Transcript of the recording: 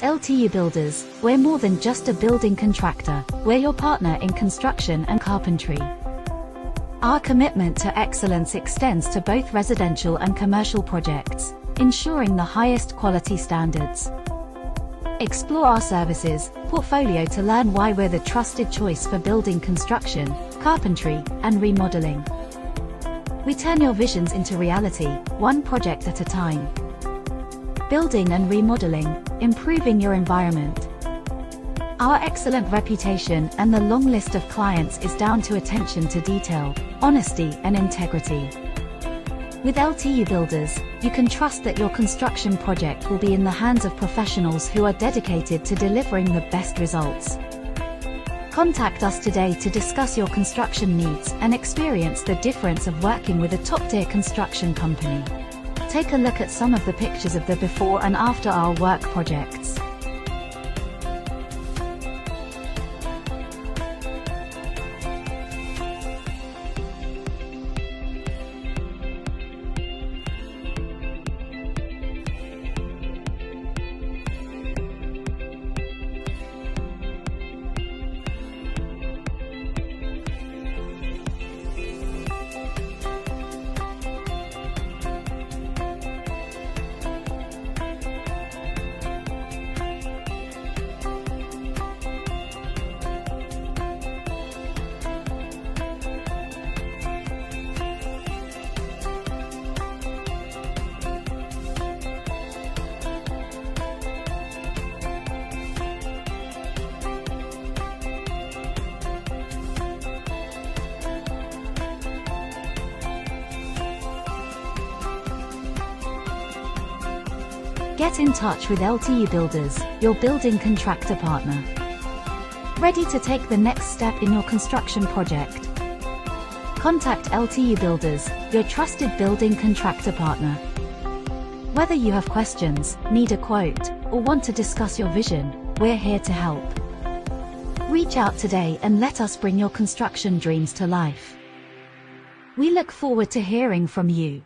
LTUbuilders, we're more than just a building contractor, we're your partner in construction and carpentry. Our commitment to excellence extends to both residential and commercial projects, ensuring the highest quality standards. Explore our services portfolio to learn why we're the trusted choice for building construction, carpentry, and remodeling. We turn your visions into reality, one project at a time. Building and remodeling, improving your environment. Our excellent reputation and the long list of clients is down to attention to detail, honesty, and integrity. With LTUbuilders, you can trust that your construction project will be in the hands of professionals who are dedicated to delivering the best results. Contact us today to discuss your construction needs and experience the difference of working with a top-tier construction company. Take a look at some of the pictures of the before and after our work projects. Get in touch with LTUbuilders, your building contractor partner. Ready to take the next step in your construction project? Contact LTUbuilders, your trusted building contractor partner. Whether you have questions, need a quote, or want to discuss your vision, we're here to help. Reach out today and let us bring your construction dreams to life. We look forward to hearing from you.